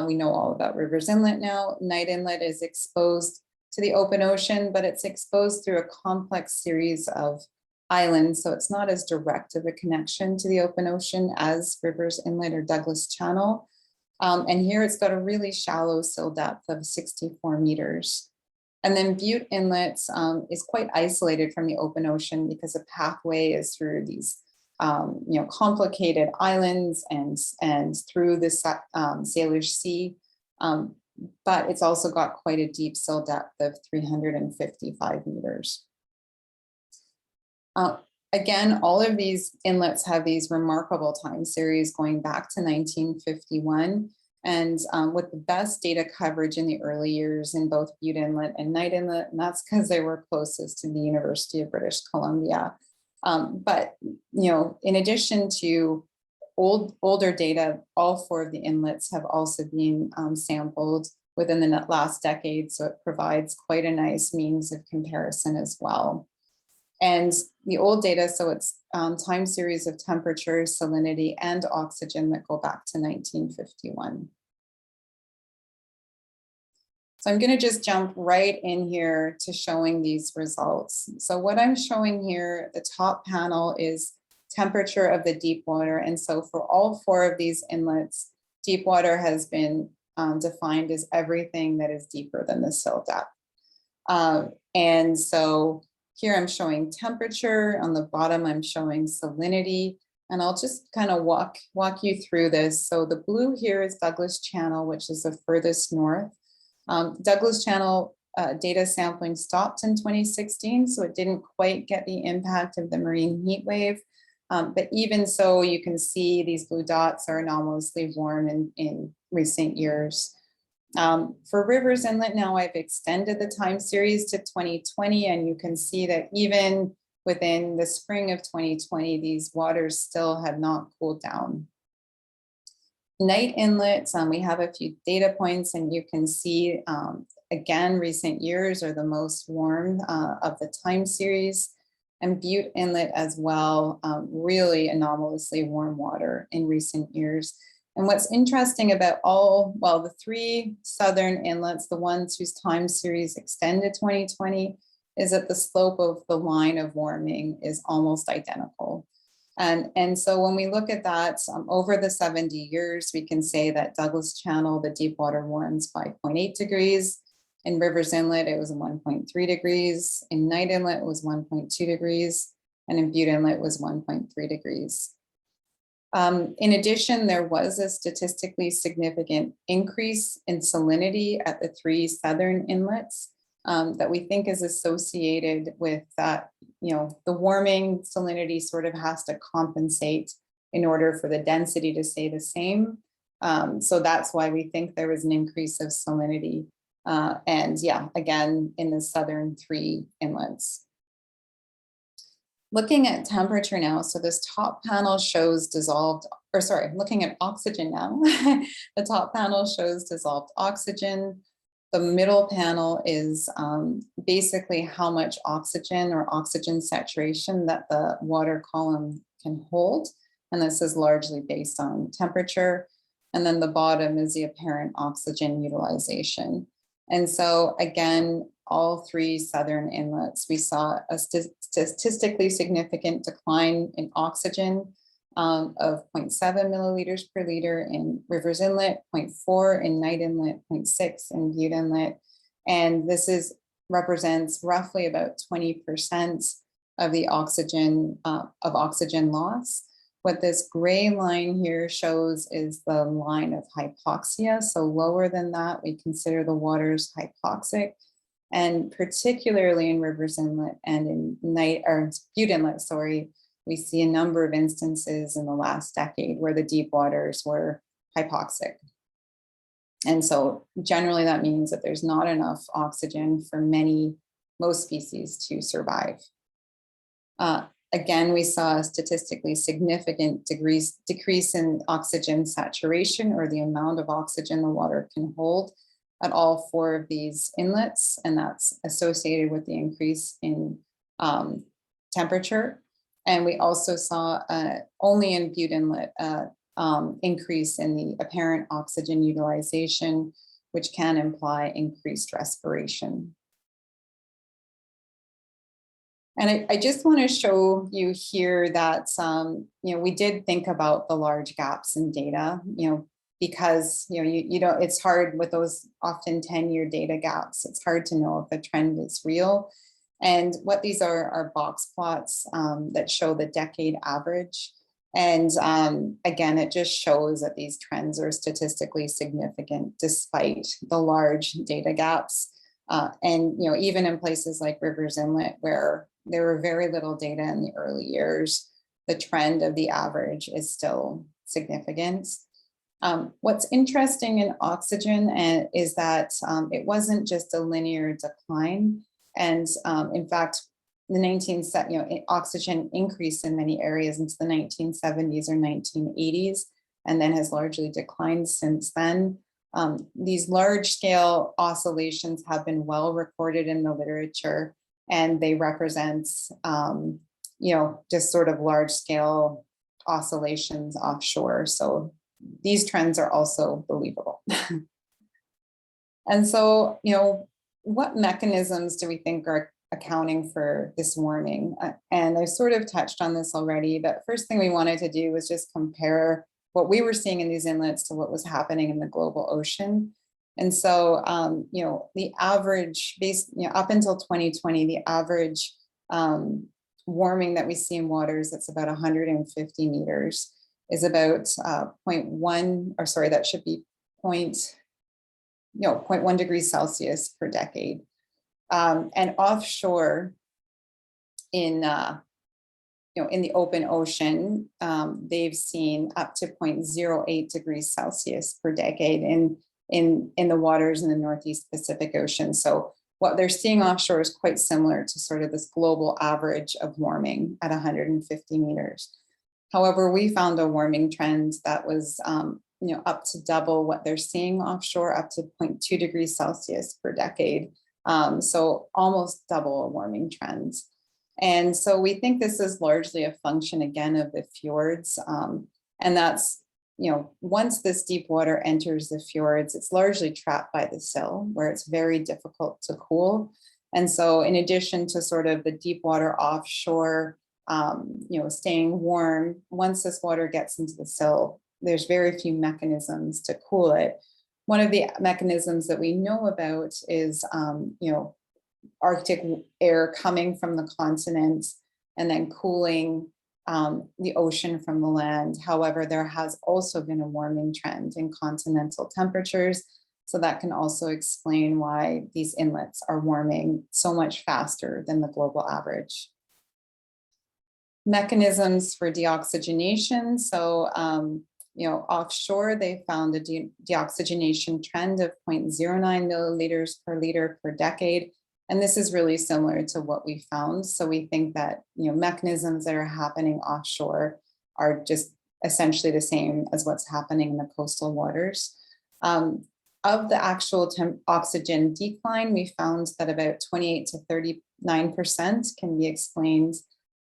We know all about Rivers Inlet now. Night Inlet is exposed to the open ocean, but it's exposed through a complex series of islands, so it's not as direct of a connection to the open ocean as Rivers Inlet or Douglas Channel. And here it's got a really shallow sill depth of 64 meters. And then Butte Inlet is quite isolated from the open ocean because the pathway is through these complicated islands and through the Salish Sea. But it's also got quite a deep sill depth of 355 meters. Again, all of these inlets have these remarkable time series going back to 1951. And with the best data coverage in the early years in both Butte Inlet and Night Inlet, and that's because they were closest to the University of British Columbia. But in addition to older data, all 4 of the inlets have also been sampled within the last decade, so it provides quite a nice means of comparison as well. And the old data, so it's time series of temperature, salinity, and oxygen that go back to 1951. So I'm going to just jump right in here to showing these results. So what I'm showing here, the top panel is temperature of the deep water. And so for all 4 of these inlets, deep water has been defined as everything that is deeper than the sill depth. And so here I'm showing temperature. On the bottom, I'm showing salinity. And I'll just kind of walk you through this. So the blue here is Douglas Channel, which is the furthest north. Douglas Channel data sampling stopped in 2016, so it didn't quite get the impact of the marine heat wave. But even so, you can see these blue dots are anomalously warm in recent years. For Rivers Inlet now, I've extended the time series to 2020, and you can see that even within the spring of 2020, these waters still had not cooled down. Night Inlet, we have a few data points, and you can see, again, recent years are the most warm of the time series. And Butte Inlet as well, really anomalously warm water in recent years. And what's interesting about the 3 southern inlets, the ones whose time series extended 2020, is that the slope of the line of warming is almost identical. And so when we look at that over the 70 years, we can say that Douglas Channel, the deep water, warms 5.8 degrees. In Rivers Inlet, it was 1.3 degrees. In Night Inlet, it was 1.2 degrees. And in Butte Inlet, it was 1.3 degrees. In addition, there was a statistically significant increase in salinity at the 3 southern inlets that we think is associated with that, the warming salinity sort of has to compensate in order for the density to stay the same. So that's why we think there was an increase of salinity. And yeah, again, in the southern 3 inlets. Looking at temperature now, so this top panel shows looking at oxygen now. The top panel shows dissolved oxygen. The middle panel is basically how much oxygen or oxygen saturation that the water column can hold. And this is largely based on temperature. And then the bottom is the apparent oxygen utilization. And so again, all 3 southern inlets, we saw a statistically significant decline in oxygen of 0.7 milliliters per liter in Rivers Inlet, 0.4 in Night Inlet, 0.6 in Butte Inlet. And this represents roughly about 20% of the oxygen loss. What this gray line here shows is the line of hypoxia. So lower than that, we consider the waters hypoxic. And particularly in Rivers Inlet and in Butte Inlet, we see a number of instances in the last decade where the deep waters were hypoxic. And so generally that means that there's not enough oxygen for most species to survive. Again, we saw a statistically significant decrease in oxygen saturation, or the amount of oxygen the water can hold, at all 4 of these inlets, and that's associated with the increase in temperature. And we also saw only in Butte Inlet increase in the apparent oxygen utilization, which can imply increased respiration. And I just want to show you here that, we did think about the large gaps in data, because, it's hard with those often 10-year data gaps. It's hard to know if the trend is real. And what these are box plots that show the decade average. And again, it just shows that these trends are statistically significant despite the large data gaps. And, even in places like Rivers Inlet, where there were very little data in the early years, the trend of the average is still significant. What's interesting in oxygen is that it wasn't just a linear decline. And in fact, oxygen increased in many areas into the 1970s or 1980s, and then has largely declined since then. These large scale oscillations have been well recorded in the literature, and they represent, just sort of large scale oscillations offshore. So these trends are also believable. And so, what mechanisms do we think are accounting for this warming? And I sort of touched on this already, but first thing we wanted to do was just compare what we were seeing in these inlets to what was happening in the global ocean. And so, the average up until 2020, the average warming that we see in waters that's about 150 meters is about 0.1, or sorry, that should be 0.1 degrees Celsius per decade. And offshore in the open ocean, they've seen up to 0.08 degrees Celsius per decade in the waters in the Northeast Pacific Ocean. So what they're seeing offshore is quite similar to sort of this global average of warming at 150 meters. However, we found a warming trend that was up to double what they're seeing offshore, up to 0.2 degrees Celsius per decade. So almost double a warming trend. And so we think this is largely a function, again, of the fjords. And that's, once this deep water enters the fjords, it's largely trapped by the sill, where it's very difficult to cool. And so in addition to sort of the deep water offshore, staying warm, once this water gets into the sill, there's very few mechanisms to cool it. One of the mechanisms that we know about is, Arctic air coming from the continent and then cooling the ocean from the land. However, there has also been a warming trend in continental temperatures. So that can also explain why these inlets are warming so much faster than the global average. Mechanisms for deoxygenation. So, offshore, they found a deoxygenation trend of 0.09 milliliters per liter per decade. And this is really similar to what we found. So we think that, mechanisms that are happening offshore are just essentially the same as what's happening in the coastal waters. Of the actual oxygen decline, we found that about 28 to 39% can be explained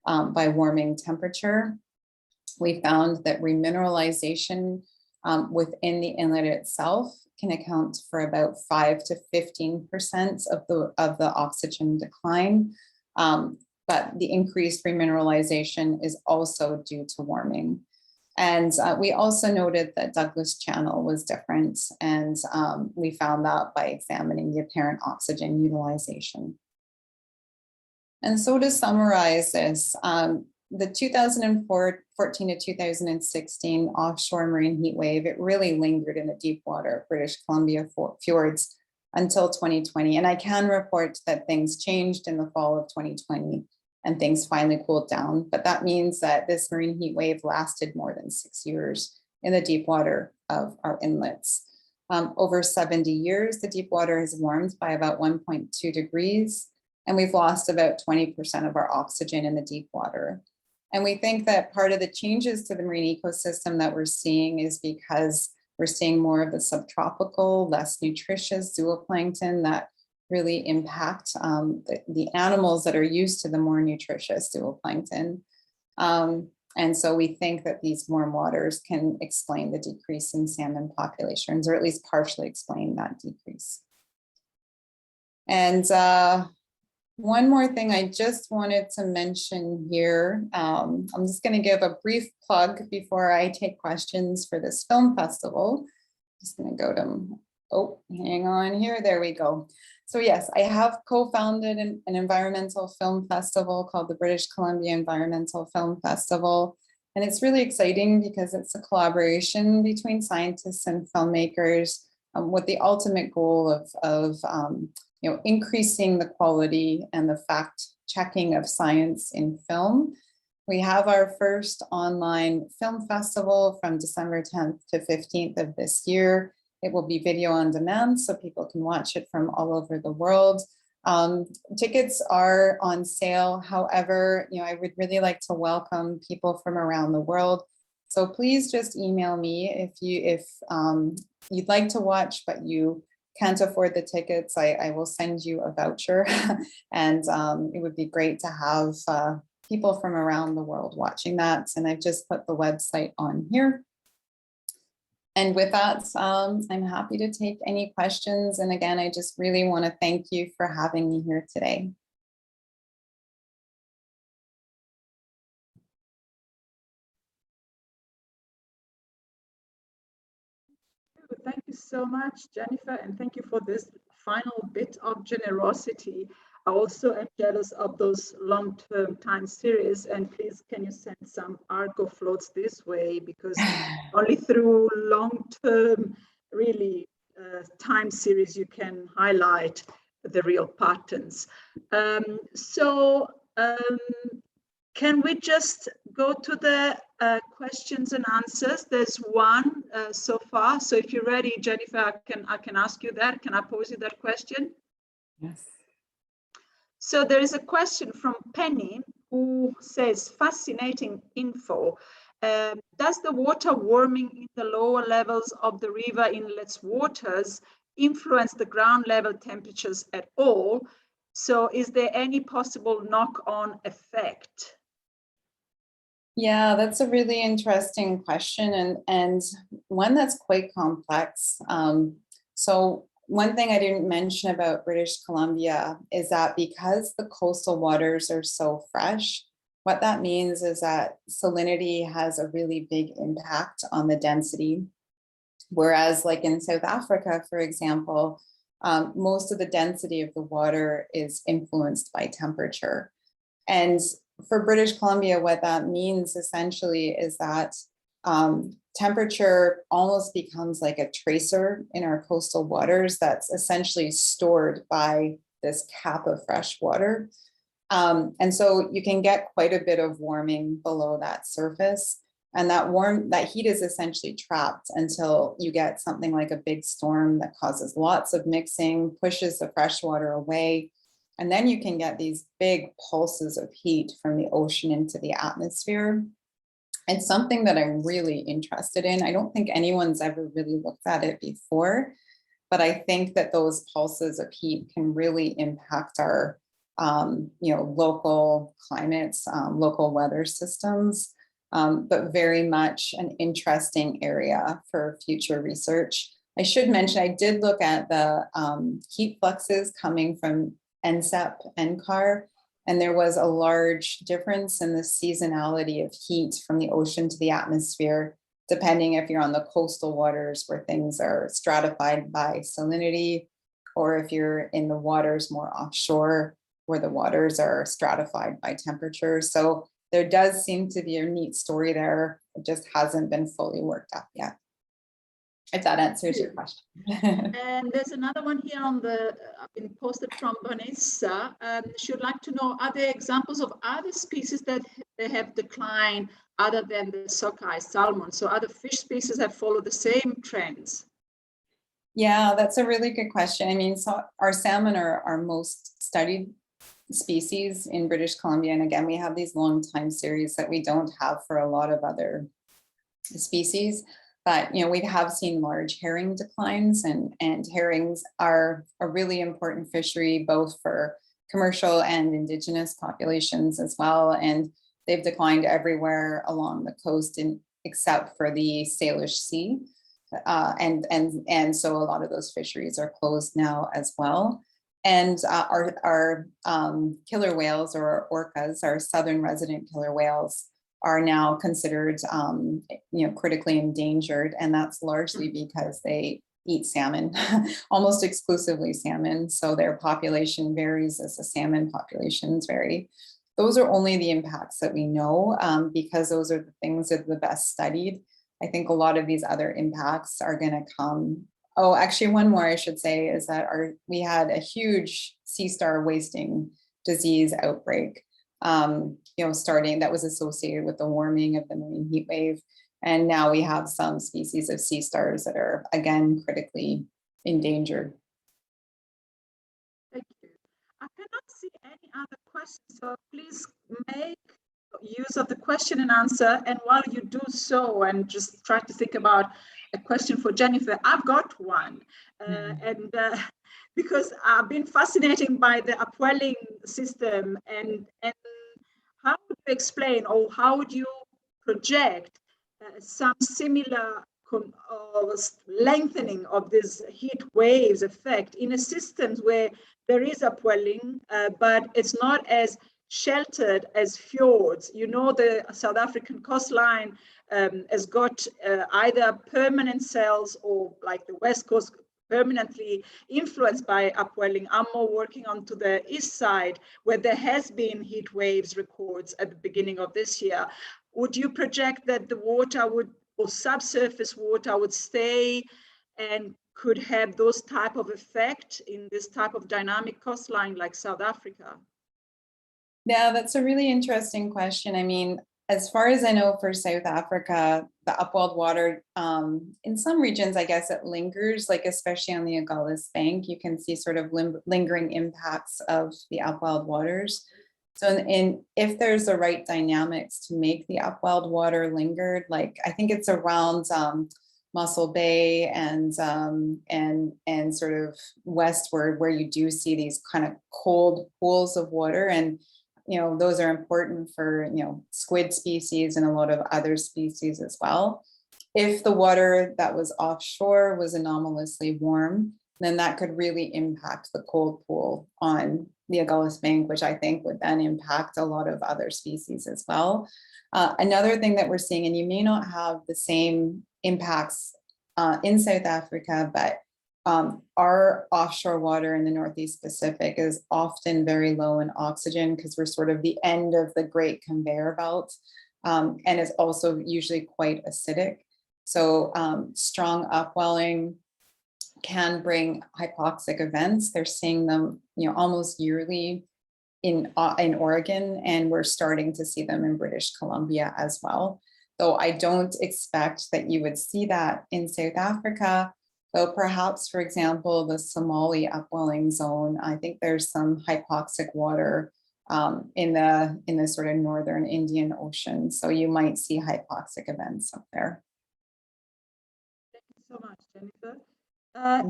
by warming temperature. We found that remineralization within the inlet itself can account for about 5 to 15% of the oxygen decline. But the increased remineralization is also due to warming. And we also noted that Douglas Channel was different, and we found that by examining the apparent oxygen utilization. And so to summarize this, the 2014 to 2016 offshore marine heat wave, it really lingered in the deep water British Columbia fjords until 2020. And I can report that things changed in the fall of 2020 and things finally cooled down. But that means that this marine heat wave lasted more than 6 years in the deep water of our inlets. Over 70 years, the deep water has warmed by about 1.2 degrees, and we've lost about 20% of our oxygen in the deep water. And we think that part of the changes to the marine ecosystem that we're seeing is because we're seeing more of the subtropical, less nutritious zooplankton that really impact the animals that are used to the more nutritious zooplankton. And so we think that these warm waters can explain the decrease in salmon populations, or at least partially explain that decrease. And one more thing I just wanted to mention here. I'm just going to give a brief plug before I take questions for this film festival. Just going to go to, hang on here. There we go. So yes, I have co-founded an environmental film festival called the British Columbia Environmental Film Festival. And it's really exciting because it's a collaboration between scientists and filmmakers with the ultimate goal of increasing the quality and the fact checking of science in film. We have our first online film festival from December 10th to 15th of this year. It will be video on demand, so people can watch it from all over the world. Tickets are on sale. However, I would really like to welcome people from around the world. So please just email me if you'd like to watch, but you can't afford the tickets. I will send you a voucher, and it would be great to have people from around the world watching that. And I've just put the website on here. And with that, I'm happy to take any questions. And again, I just really want to thank you for having me here today. Thank you so much, Jennifer, and thank you for this final bit of generosity. I also am jealous of those long-term time series, and please can you send some Argo floats this way, because only through long-term really time series you can highlight the real patterns. Can we just go to the questions and answers? There's one so far. So if you're ready, Jennifer, I can ask you that. Can I pose you that question? Yes. So there is a question from Penny who says, fascinating info. Does the water warming in the lower levels of the river inlets waters influence the ground level temperatures at all? So is there any possible knock-on effect? Yeah, that's a really interesting question, and one that's quite complex. So one thing I didn't mention about British Columbia is that because the coastal waters are so fresh, what that means is that salinity has a really big impact on the density. Whereas like in South Africa, for example, most of the density of the water is influenced by temperature. And for British Columbia, what that means essentially is that temperature almost becomes like a tracer in our coastal waters that's essentially stored by this cap of fresh water. And so you can get quite a bit of warming below that surface. And that heat is essentially trapped until you get something like a big storm that causes lots of mixing, pushes the fresh water away. And then you can get these big pulses of heat from the ocean into the atmosphere. It's something that I'm really interested in. I don't think anyone's ever really looked at it before, but I think that those pulses of heat can really impact our local climates, local weather systems, but very much an interesting area for future research. I should mention, I did look at the heat fluxes coming from NCEP, NCAR, and there was a large difference in the seasonality of heat from the ocean to the atmosphere, depending if you're on the coastal waters where things are stratified by salinity, or if you're in the waters more offshore, where the waters are stratified by temperature. So there does seem to be a neat story there. It just hasn't been fully worked up yet. If that answers your question. And there's another one here on the, been posted from Vanessa. She would like to know, are there examples of other species that they have declined other than the sockeye salmon? So other fish species have followed the same trends? Yeah, that's a really good question. I mean, so our salmon are our most studied species in British Columbia. And again, we have these long time series that we don't have for a lot of other species. But, we have seen large herring declines, and herrings are a really important fishery, both for commercial and indigenous populations as well. And they've declined everywhere along the coast except for the Salish Sea. And so a lot of those fisheries are closed now as well. And our killer whales, or orcas, our southern resident killer whales, are now considered critically endangered, and that's largely because they eat salmon, almost exclusively salmon. So their population varies as the salmon populations vary. Those are only the impacts that we know, because those are the things that are the best studied. I think a lot of these other impacts are going to come. Oh, actually, one more I should say is that we had a huge sea star wasting disease outbreak, starting that was associated with the warming of the marine heat wave. And now we have some species of sea stars that are, again, critically endangered. Thank you. I cannot see any other questions, so please make use of the question and answer. And while you do so, and just try to think about a question for Jennifer, I've got one. Because I've been fascinated by the upwelling system, and how would you explain, or how would you project some similar lengthening of this heat waves effect in a system where there is upwelling, but it's not as sheltered as fjords? The South African coastline has got either permanent cells, or like the West Coast, permanently influenced by upwelling. I'm more working onto the east side, where there has been heat waves records at the beginning of this year. Would you project that the water or subsurface water would stay and could have those type of effect in this type of dynamic coastline like South Africa? Yeah, that's a really interesting question. I mean, as far as I know, for South Africa, the upwelled water, in some regions, I guess it lingers, like especially on the Agulhas Bank, you can see sort of lingering impacts of the upwelled waters. So if there's the right dynamics to make the upwelled water lingered, like I think it's around Mossel Bay and sort of westward, where you do see these kind of cold pools of water, and those are important for, squid species and a lot of other species as well. If the water that was offshore was anomalously warm, then that could really impact the cold pool on the Agulhas Bank, which I think would then impact a lot of other species as well. Another thing that we're seeing, and you may not have the same impacts in South Africa, but our offshore water in the Northeast Pacific is often very low in oxygen because we're sort of the end of the great conveyor belt, and it's also usually quite acidic. So strong upwelling can bring hypoxic events. They're seeing them, almost yearly in Oregon, and we're starting to see them in British Columbia as well. Though I don't expect that you would see that in South Africa, though perhaps, for example, the Somali upwelling zone, I think there's some hypoxic water in the sort of northern Indian Ocean. So you might see hypoxic events up there. Thank you so much, Jennifer.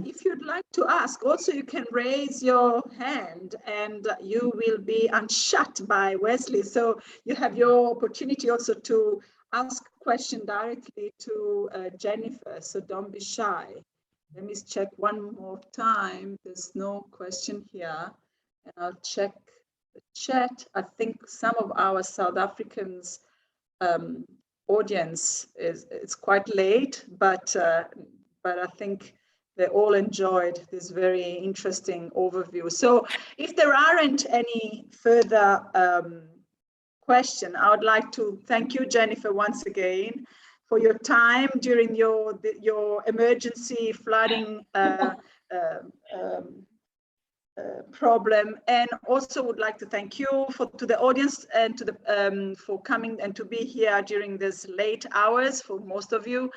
If you'd like to ask, also you can raise your hand and you will be unshut by Wesley. So you have your opportunity also to ask a question directly to Jennifer. So don't be shy. Let me check one more time. There's no question here. And I'll check the chat. I think some of our South Africans audience it's quite late, but I think they all enjoyed this very interesting overview. So if there aren't any further question, I would like to thank you, Jennifer, once again for your time during your emergency flooding problem, and also would like to thank you to the audience and to the for coming and to be here during this late hours for most of you.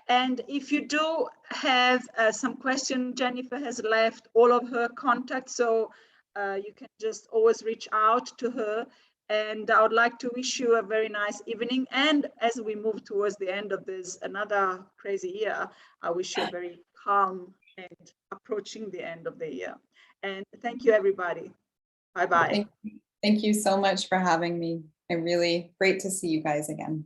And if you do have some question, Jennifer has left all of her contacts, so you can just always reach out to her. And I would like to wish you a very nice evening. And as we move towards the end of this another crazy year, I wish you a very calm and approaching the end of the year. And thank you, everybody. Bye-bye. Thank you so much for having me. Great to see you guys again.